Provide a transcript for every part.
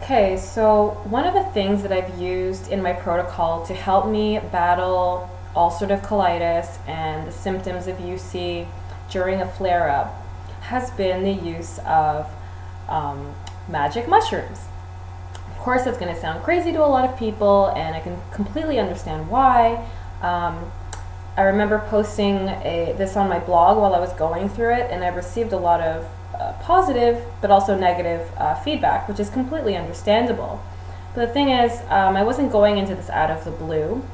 Okay, so one of the things that I've used in my protocol to help me battle ulcerative colitis and the symptoms of UC during a flare up has been the use of um, magic mushrooms. Of course, that's going to sound crazy to a lot of people, and I can completely understand why. Um, I remember posting this on my blog while I was going through it, and I received a lot of positive but also negative feedback, which is completely understandable. But the thing is, I wasn't going into this out of the blue.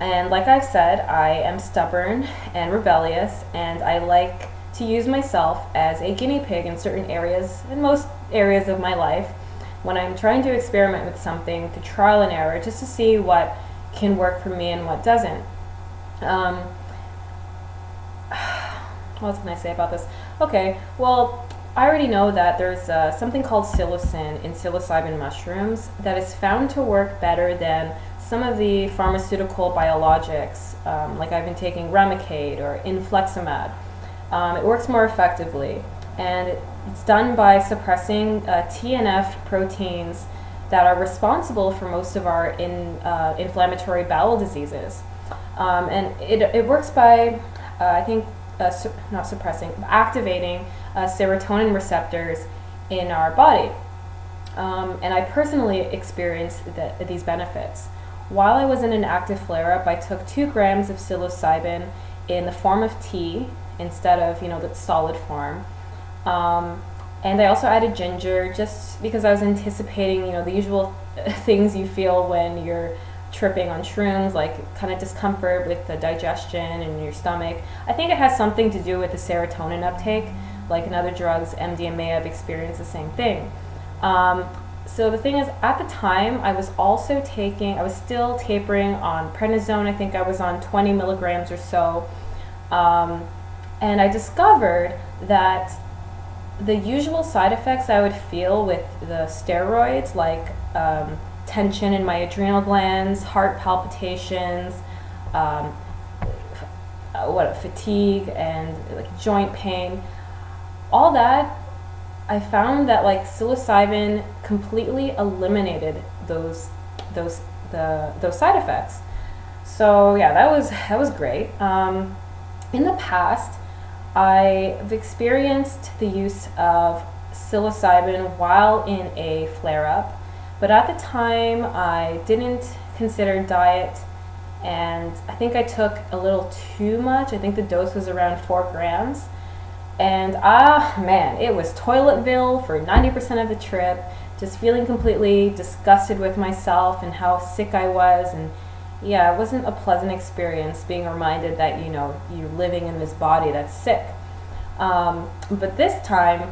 And like I've said, I am stubborn and rebellious, and I like to use myself as a guinea pig in certain areas, in most areas of my life, when I'm trying to experiment with something to trial and error just to see what can work for me and what doesn't. Um, what else can I say about this? Okay, well, I already know that there's something called psilocin in psilocybin mushrooms that is found to work better than some of the pharmaceutical biologics, like I've been taking Remicade or infliximab. It works more effectively, and it's done by suppressing TNF proteins that are responsible for most of our inflammatory bowel diseases. And it works by, I think, not suppressing, activating serotonin receptors in our body. And I personally experienced these benefits. While I was in an active flare-up, I took 2 grams of psilocybin in the form of tea instead of, the solid form. And I also added ginger just because I was anticipating, the usual things you feel when you're tripping on shrooms, like kind of discomfort with the digestion in your stomach. I think it has something to do with the serotonin uptake. Like in other drugs, MDMA, I've experienced the same thing. So the thing is, at the time, I was still tapering on prednisone. I think I was on 20 milligrams or so. And I discovered that the usual side effects I would feel with the steroids, like tension in my adrenal glands, heart palpitations, fatigue, and like joint pain, all that, I found that like psilocybin completely eliminated those side effects. So yeah, that was great. In the past, I've experienced the use of psilocybin while in a flare-up, but at the time I didn't consider diet, and I think I took a little too much. I think the dose was around 4 grams. And man, it was Toiletville for 90% of the trip, just feeling completely disgusted with myself and how sick I was. And yeah, it wasn't a pleasant experience being reminded that, you're living in this body that's sick. But this time,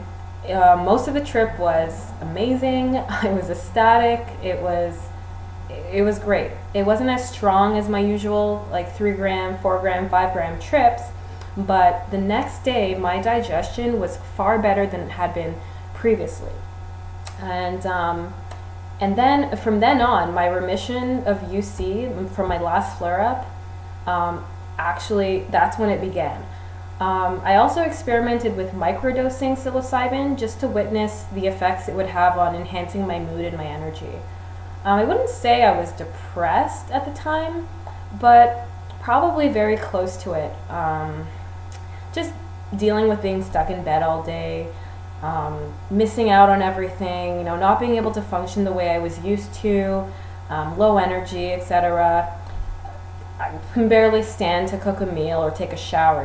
most of the trip was amazing. I was ecstatic. It was great. It wasn't as strong as my usual, like 3 gram, 4 gram, 5 gram trips. But the next day, my digestion was far better than it had been previously. And then from then on, my remission of UC from my last flare-up, actually, that's when it began. I also experimented with microdosing psilocybin just to witness the effects it would have on enhancing my mood and my energy. I wouldn't say I was depressed at the time, but probably very close to it. Just dealing with being stuck in bed all day, missing out on everything, not being able to function the way I was used to, low energy, etc. I can barely stand to cook a meal or take a shower,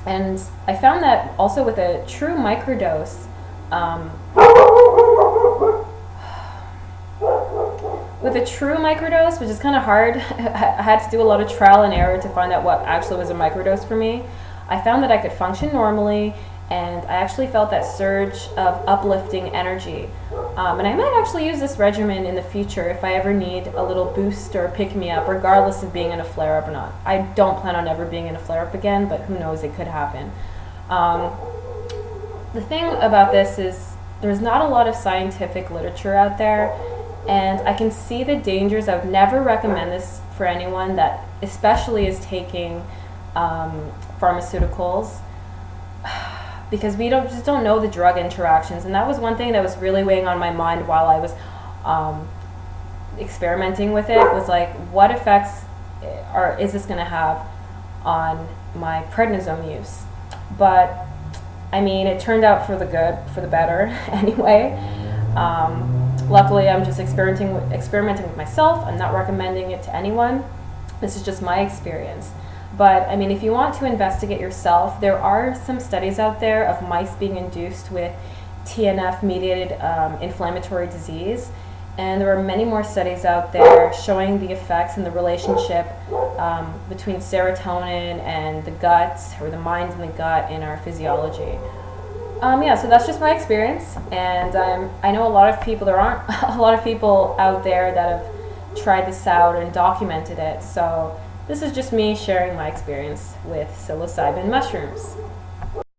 And I found that also with a true microdose, which is kind of hard, I had to do a lot of trial and error to find out what actually was a microdose for me. I found that I could function normally, and I actually felt that surge of uplifting energy. And I might actually use this regimen in the future if I ever need a little boost or pick-me-up, regardless of being in a flare-up or not. I don't plan on ever being in a flare-up again, but who knows, it could happen. The thing about this is there's not a lot of scientific literature out there, and I can see the dangers. I would never recommend this for anyone that especially is taking pharmaceuticals. because we just don't know the drug interactions, and that was one thing that was really weighing on my mind while I was experimenting with it. Was like, what effects is this going to have on my prednisone use? But I mean, it turned out for the good, for the better anyway. Luckily, I'm just experimenting with myself. I'm not recommending it to anyone. This is just my experience. But I mean, if you want to investigate yourself, there are some studies out there of mice being induced with TNF-mediated inflammatory disease. And there are many more studies out there showing the effects and the relationship between serotonin and the gut, or the mind and the gut, in our physiology. So that's just my experience, and I know a lot of people. There aren't a lot of people out there that have tried this out and documented it. So this is just me sharing my experience with psilocybin mushrooms.